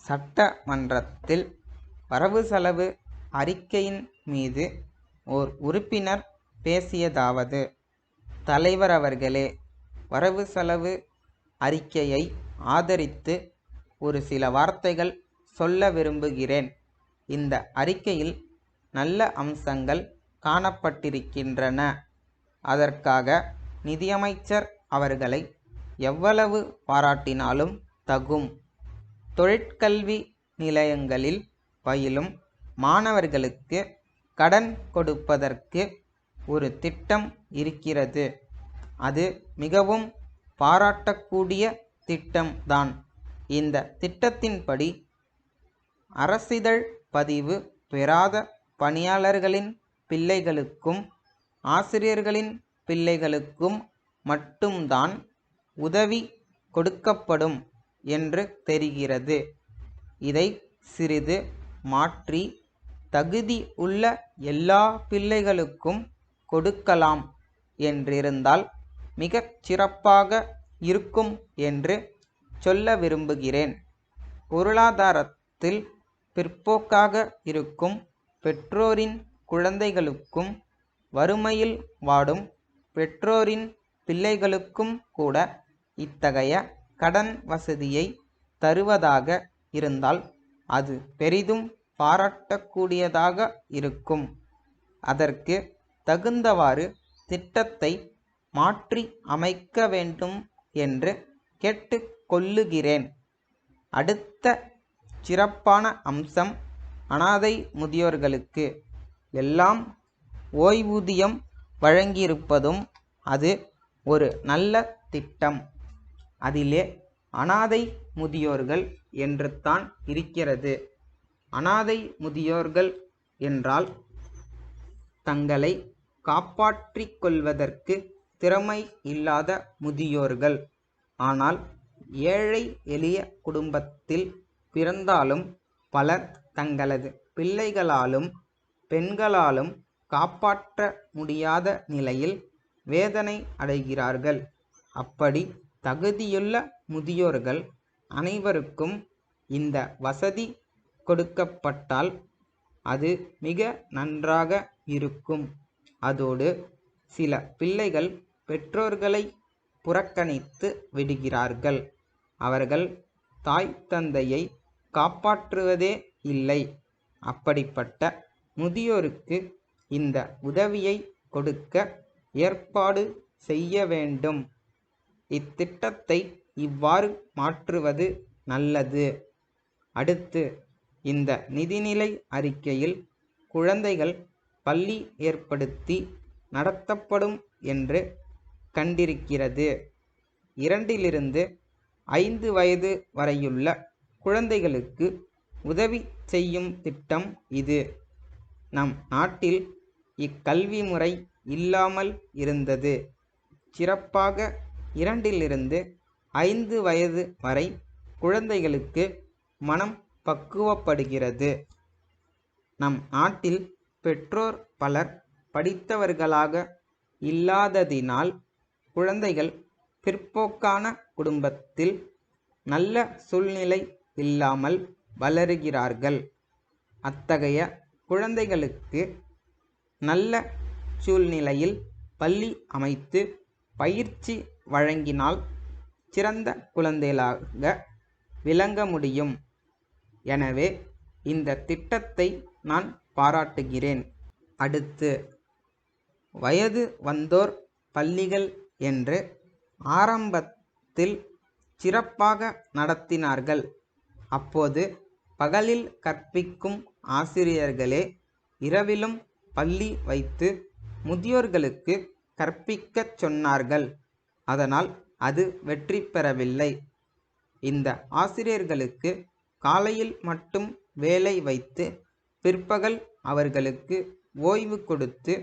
சட்டமன்றத்தில் வரவு செலவு அறிக்கையின் மீது ஓர் உறுப்பினர் பேசியதாவது: தலைவர் அவர்களே, வரவு செலவு அறிக்கையை ஆதரித்து ஒரு சில வார்த்தைகள் சொல்ல விரும்புகிறேன். இந்த அறிக்கையில் நல்ல அம்சங்கள் காணப்பட்டிருக்கின்றன. அதற்காக நிதியமைச்சர் அவர்களை எவ்வளவு பாராட்டினாலும் தகும். தொழிற்கல்வி நிலையங்களில் பயிலும் மாணவர்களுக்கு கடன் கொடுப்பதற்கு ஒரு திட்டம் இருக்கிறது. அது மிகவும் பாராட்டக்கூடிய திட்டம்தான். இந்த திட்டத்தின்படி அரசிதழ் பதிவு பெறாத பணியாளர்களின் பிள்ளைகளுக்கும் ஆசிரியர்களின் பிள்ளைகளுக்கும் மட்டும்தான் உதவி கொடுக்கப்படும் என்று தெரிகிறது. இதை சிறிது மாற்றி தகுதி உள்ள எல்லா பிள்ளைகளுக்கும் கொடுக்கலாம் என்றிருந்தால் மிகச் சிறப்பாக இருக்கும் என்று சொல்ல விரும்புகிறேன். பொருளாதாரத்தில் பிற்போக்காக இருக்கும் பெற்றோரின் குழந்தைகளுக்கும் வறுமையில் வாடும் பெற்றோரின் பிள்ளைகளுக்கும் கூட இத்தகைய கடன் வசதியை தருவதாக இருந்தால் அது பெரிதும் பாராட்டக்கூடியதாக இருக்கும். அதற்கு தகுந்தவாறு திட்டத்தை மாற்றி அமைக்க வேண்டும் என்று கேட்டுக்கொள்ளுகிறேன். அடுத்த சிறப்பான அம்சம் அனாதை முதியோர்களுக்கு எல்லாம் ஓய்வூதியம் வழங்கியிருப்பதும் அது ஒரு நல்ல திட்டம். அதிலே அனாதை முதியோர்கள் என்று தான் இருக்கிறது. அனாதை முதியோர்கள் என்றால் தங்களை காப்பாற்றிக் கொள்வதற்கு திறமை இல்லாத முதியோர்கள். ஆனால் ஏழை எளிய குடும்பத்தில் பிறந்தாலும் பலர் தங்களது பிள்ளைகளாலும் பெண்களாலும் காப்பாற்ற முடியாத நிலையில் வேதனை அடைகிறார்கள். அப்படி தகுதியுள்ள முதியோர்கள் அனைவருக்கும் இந்த வசதி கொடுக்கப்பட்டால் அது மிக நன்றாக இருக்கும். அதோடு சில பிள்ளைகள் பெற்றோர்களை புறக்கணித்து விடுகிறார்கள். அவர்கள் தாய் தந்தையை காப்பாற்றுவதே இல்லை. அப்படிப்பட்ட முதியோருக்கு இந்த உதவியை கொடுக்க ஏற்பாடு செய்ய வேண்டும். இத்திட்டத்தை இவ்வாறு மாற்றுவது நல்லது. அடுத்து, இந்த நிதிநிலை அறிக்கையில் குழந்தைகள் பள்ளி ஏற்படுத்தி நடத்தப்படும் என்று கண்டிருக்கிறது. 2 - 5 வயது வரையுள்ள குழந்தைகளுக்கு உதவி செய்யும் திட்டம் இது. நம் நாட்டில் இக்கல்வி முறை இல்லாமல் இருந்தது. சிறப்பாக 2 - 5 வயது வரை குழந்தைகளுக்கு மனம் பக்குவப்படுகிறது. நம் நாட்டில் பெற்றோர் பலர் படித்தவர்களாக இல்லாததினால் குழந்தைகள் பிற்போக்கான குடும்பத்தில் நல்ல சூழ்நிலை இல்லாமல் வளருகிறார்கள். அத்தகைய குழந்தைகளுக்கு நல்ல சூழ்நிலையில் பள்ளி அமைத்து பயிற்சி வழங்கினால் சிறந்த குழந்தைகளாக விளங்க முடியும். எனவே இந்த திட்டத்தை நான் பாராட்டுகிறேன். அடுத்து, வயது வந்தோர் பள்ளிகள் என்று ஆரம்பத்தில் சிறப்பாக நடத்தினார்கள். அப்போது பகலில் கற்பிக்கும் ஆசிரியர்களே இரவிலும் பள்ளி வைத்து முதியோர்களுக்கு கற்பிக்கச் சொன்னார்கள். அதனால் அது வெற்றி பெறவில்லை. இந்த ஆசிரியர்களுக்கு காலையில் மட்டும் வேலை வைத்து பிற்பகல் அவர்களுக்கு ஓய்வு கொடுத்து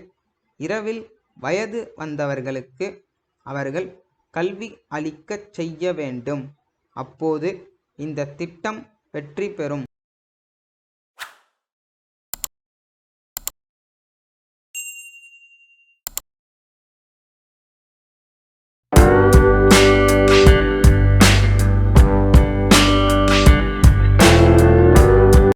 இரவில் வயது வந்தவர்களுக்கு அவர்கள் கல்வி அளிக்கச் செய்ய வேண்டும். அப்போது இந்த திட்டம் வெற்றி பெறும்.